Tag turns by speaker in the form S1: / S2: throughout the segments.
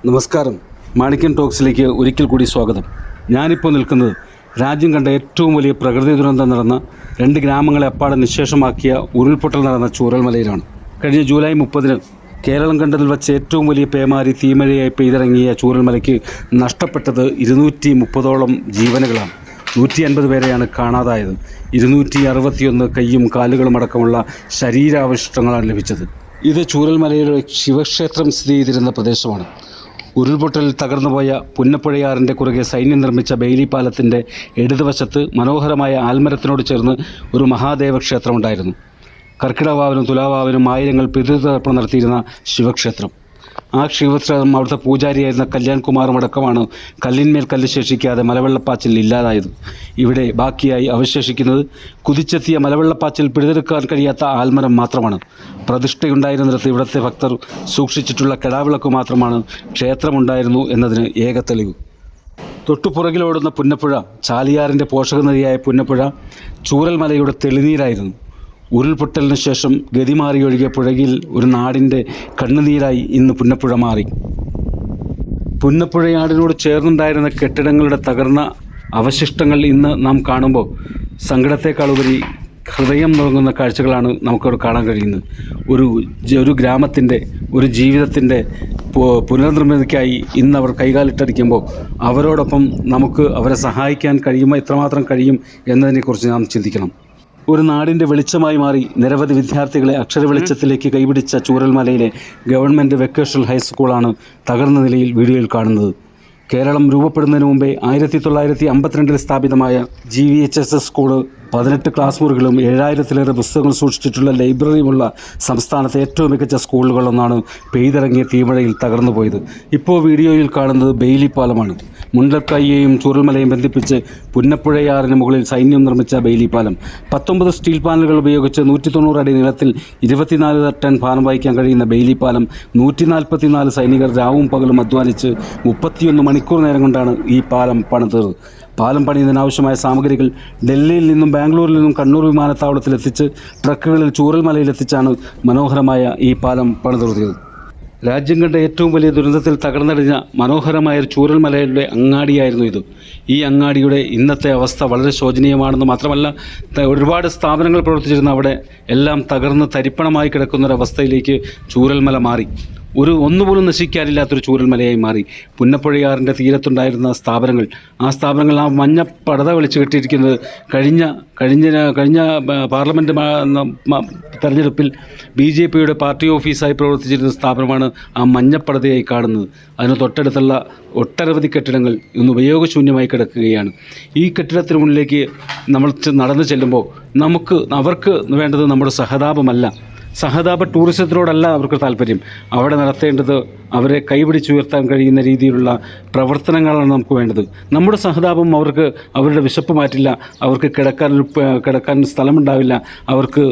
S1: നമസ്കാരം. മാണിക്യം ടോക്സിലേക്ക് ഒരിക്കൽ കൂടി സ്വാഗതം. ഞാനിപ്പോൾ നിൽക്കുന്നത് രാജ്യം കണ്ട ഏറ്റവും വലിയ പ്രകൃതി ദുരന്തം നടന്ന 2 ഗ്രാമങ്ങളെ അപ്പാടെ നിശ്ശേഷമാക്കിയ ഉരുൾപൊട്ടൽ നടന്ന ചൂരൽമലയിലാണ്. കഴിഞ്ഞ ജൂലൈ 30 കേരളം കണ്ടതിൽ വച്ച് ഏറ്റവും വലിയ പേമാരി തീമഴയായി പെയ്തിറങ്ങിയ ചൂരൽമലയ്ക്ക് നഷ്ടപ്പെട്ടത് 230ഓളം ജീവനുകളാണ്. 150 പേരെയാണ് കാണാതായത്. 261 കൈയും കാലുകളും അടക്കമുള്ള ശരീരാവശിഷ്ടങ്ങളാണ് ലഭിച്ചത്. ഇത് ചൂരൽമലയിലെ ശിവക്ഷേത്രം സ്ഥിതി ചെയ്തിരുന്ന പ്രദേശമാണ്. ഉരുൾപൊട്ടലിൽ തകർന്നുപോയ പുന്നപ്പുഴയാറിൻ്റെ കുറുകെ സൈന്യം നിർമ്മിച്ച ബെയിലി പാലത്തിൻ്റെ ഇടതുവശത്ത് മനോഹരമായ ആൽമരത്തിനോട് ചേർന്ന് ഒരു മഹാദേവ ക്ഷേത്രമുണ്ടായിരുന്നു. കർക്കിടവാവിനും തുലാവാവിനും ആയിരങ്ങൾ പിതൃതർപ്പണം നടത്തിയിരുന്ന ശിവക്ഷേത്രം. ആ ശിവക്ഷേത്രം അവിടുത്തെ പൂജാരിയായിരുന്ന കല്യാൺ കുമാറും അടക്കമാണ് കല്ലിന്മേൽ കല്ല് ശേഷിക്കാതെ മലവെള്ളപ്പാച്ചിൽ ഇല്ലാതായത്. ഇവിടെ ബാക്കിയായി അവശേഷിക്കുന്നത് കുതിച്ചെത്തിയ മലവെള്ളപ്പാച്ചിൽ പിടിതെടുക്കാൻ കഴിയാത്ത ആൽമരം മാത്രമാണ്. പ്രതിഷ്ഠയുണ്ടായിരുന്നിടത്ത് ഇവിടുത്തെ ഭക്തർ സൂക്ഷിച്ചിട്ടുള്ള കെടാവിളക്ക് മാത്രമാണ് ക്ഷേത്രമുണ്ടായിരുന്നു എന്നതിന് ഏക തെളിവ്. തൊട്ടുപുറകിലോടുന്ന പുന്നപ്പുഴ, ചാലിയാറിൻ്റെ പോഷകനദിയായ പുന്നപ്പുഴ ചൂരൽമലയുടെ തെളിനീരായിരുന്നു. ഉരുൾപൊട്ടലിന് ശേഷം ഗതിമാറി ഒഴുകിയ പുഴയിൽ ഒരു നാടിൻ്റെ കണ്ണുനീരായി ഇന്ന് പുന്നപ്പുഴ മാറി. പുന്നപ്പുഴയാടിനോട് ചേർന്നുണ്ടായിരുന്ന കെട്ടിടങ്ങളുടെ തകർന്ന അവശിഷ്ടങ്ങൾ ഇന്ന് നാം കാണുമ്പോൾ സങ്കടത്തെക്കാളുപരി ഹൃദയം നുറങ്ങുന്ന കാഴ്ചകളാണ് നമുക്കവിടെ കാണാൻ കഴിയുന്നത്. ഒരു ഗ്രാമത്തിൻ്റെ, ഒരു ജീവിതത്തിൻ്റെ പുനർനിർമ്മിതിക്കായി ഇന്ന് അവർ കൈകാലിട്ടടിക്കുമ്പോൾ അവരോടൊപ്പം നമുക്ക് അവരെ സഹായിക്കാൻ കഴിയുമോ, എത്രമാത്രം കഴിയും എന്നതിനെക്കുറിച്ച് നാം ചിന്തിക്കണം. ഒരു നാടിൻ്റെ വെളിച്ചമായി മാറി നിരവധി വിദ്യാർത്ഥികളെ അക്ഷര വെളിച്ചത്തിലേക്ക് കൈപിടിച്ച ചൂരൽമലയിലെ ഗവൺമെൻറ് വൊക്കേഷണൽ ഹൈസ്കൂളാണ് തകർന്ന നിലയിൽ വീഡിയോയിൽ കാണുന്നത്. കേരളം രൂപപ്പെടുന്നതിന് മുമ്പേ 1952 സ്ഥാപിതമായ GVHSS സ്കൂള് 18 ക്ലാസ് മുറികളും 7000-ലേറെ പുസ്തകങ്ങൾ സൂക്ഷിച്ചിട്ടുള്ള ലൈബ്രറിയുമുള്ള സംസ്ഥാനത്തെ ഏറ്റവും മികച്ച സ്കൂളുകളൊന്നാണ് പെയ്തിറങ്ങിയ തീമഴയിൽ തകർന്നു പോയത്. ഇപ്പോൾ വീഡിയോയിൽ കാണുന്നത് ബെയിലി പാലമാണ്. മുണ്ടക്കൈയെയും ചൂരൽമലയും ബന്ധിപ്പിച്ച് പുന്നപ്പുഴയാറിന് മുകളിൽ സൈന്യം നിർമ്മിച്ച ബെയിലി പാലം 19 സ്റ്റീൽ പാനലുകൾ ഉപയോഗിച്ച് 190 അടി നീളത്തിൽ 24 ടൺ ഭാരം വഹിക്കാൻ കഴിയുന്ന ബെയിലി പാലം 144 സൈനികർ രാവും പകലും അധ്വാനിച്ച് 31 മണിക്കൂർ നേരം കൊണ്ടാണ് ഈ പാലം പണിതത്. പാലം പണിയുന്നതിനാവശ്യമായ സാമഗ്രികൾ ഡൽഹിയിൽ നിന്നും ബാംഗ്ലൂരിൽ നിന്നും കണ്ണൂർ വിമാനത്താവളത്തിലെത്തിച്ച് ട്രക്കുകളിൽ ചൂരൽമലയിലെത്തിച്ചാണ് മനോഹരമായ ഈ പാലം പണിതുയർത്തിയത്. രാജ്യം കണ്ട ഏറ്റവും വലിയ ദുരന്തത്തിൽ തകർന്നടിഞ്ഞ മനോഹരമായ ചൂരൽമലയുടെ അങ്ങാടിയായിരുന്നു ഇത്. ഈ അങ്ങാടിയുടെ ഇന്നത്തെ അവസ്ഥ വളരെ ശോചനീയമാണെന്ന് മാത്രമല്ല, ഒരുപാട് സ്ഥാപനങ്ങൾ പ്രവർത്തിച്ചിരുന്ന അവിടെ എല്ലാം തകർന്ന് തരിപ്പണമായി കിടക്കുന്നൊരവസ്ഥയിലേക്ക് ചൂരൽമല മാറി. ഒന്നുപോലും നശിക്കാനില്ലാത്തൊരു ചൂരൽമലയായി മാറി. പുന്നപ്പുഴയാറിൻ്റെ തീരത്തുണ്ടായിരുന്ന സ്ഥാപനങ്ങൾ, ആ മഞ്ഞ പടത വിളിച്ചു കെട്ടിയിരിക്കുന്നത് കഴിഞ്ഞ പാർലമെൻറ്റ് തെരഞ്ഞെടുപ്പിൽ BJPയുടെ പാർട്ടി ഓഫീസായി പ്രവർത്തിച്ചിരുന്ന സ്ഥാപനമാണ് ആ മഞ്ഞപ്പടതയായി കാണുന്നത്. അതിന് തൊട്ടടുത്തുള്ള ഒട്ടനവധി കെട്ടിടങ്ങൾ ഇന്ന് ഉപയോഗശൂന്യമായി കിടക്കുകയാണ്. ഈ കെട്ടിടത്തിന് മുന്നിലേക്ക് നമ്മൾ നടന്നു ചെല്ലുമ്പോൾ അവർക്ക് വേണ്ടത് നമ്മുടെ സഹതാപമല്ല, സഹതാപ ടൂറിസത്തിനോടല്ല അവർക്ക് താല്പര്യം. അവിടെ നടത്തേണ്ടത് അവരെ കൈപിടിച്ചുയർത്താൻ കഴിയുന്ന രീതിയിലുള്ള പ്രവർത്തനങ്ങളാണ് നമുക്ക് വേണ്ടത്. നമ്മുടെ സഹതാപം അവർക്ക് അവരുടെ വിശപ്പ് മാറ്റില്ല, അവർക്ക് കിടക്കാൻ സ്ഥലമുണ്ടാവില്ല, അവർക്ക്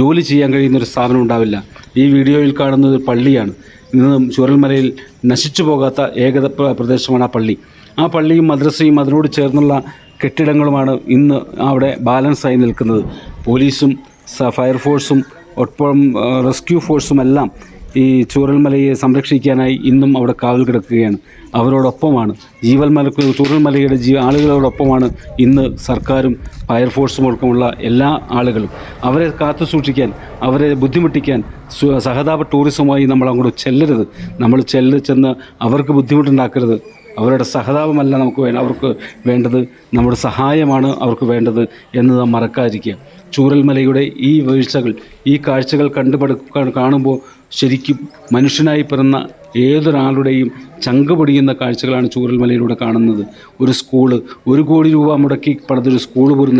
S1: ജോലി ചെയ്യാൻ കഴിയുന്നൊരു സ്ഥാപനം ഉണ്ടാവില്ല. ഈ വീഡിയോയിൽ കാണുന്നത് പള്ളിയാണ്. ഇന്ന് ചൂരൽമലയിൽ നശിച്ചു പോകാത്ത ഏക പ്രദേശമാണ് ആ പള്ളി. ആ പള്ളിയും മദ്രസയും അതിനോട് ചേർന്നുള്ള കെട്ടിടങ്ങളുമാണ് ഇന്ന് അവിടെ ബാലൻസായി നിൽക്കുന്നത്. പോലീസും ഫയർഫോഴ്സും ഒപ്പം റെസ്ക്യൂ ഫോഴ്സുമെല്ലാം ഈ ചൂരൽമലയെ സംരക്ഷിക്കാനായി ഇന്നും അവിടെ കാവൽ കിടക്കുകയാണ്. അവരോടൊപ്പമാണ് ചൂരൽമലയുടെ ആളുകളോടൊപ്പമാണ് ഇന്ന് സർക്കാരും ഫയർഫോഴ്സും അടക്കമുള്ള എല്ലാ ആളുകളും. അവരെ കാത്തു സൂക്ഷിക്കാൻ, അവരെ ബുദ്ധിമുട്ടിക്കാൻ സഹതാപ ടൂറിസവുമായി നമ്മൾ അങ്ങോട്ട് ചെല്ലരുത്. നമ്മൾ ചെന്ന് അവർക്ക് ബുദ്ധിമുട്ടുണ്ടാക്കരുത്. അവരുടെ സഹതാപമല്ല അവർക്ക് വേണ്ടത്, നമ്മുടെ സഹായമാണ് അവർക്ക് വേണ്ടത് എന്ന് നാം മറക്കാതിരിക്കുക. ചൂരൽമലയുടെ ഈ വീഴ്ചകൾ, ഈ കാഴ്ചകൾ കാണുമ്പോൾ ശരിക്കും മനുഷ്യനായി പിറന്ന ഏതൊരാളുടെയും ചങ്ക് പൊടിയുന്ന കാഴ്ചകളാണ് ചൂരൽമലയിലൂടെ കാണുന്നത്. ഒരു സ്കൂള്, 1 കോടി രൂപ മുടക്കി പണിതൊരു സ്കൂൾ പോലും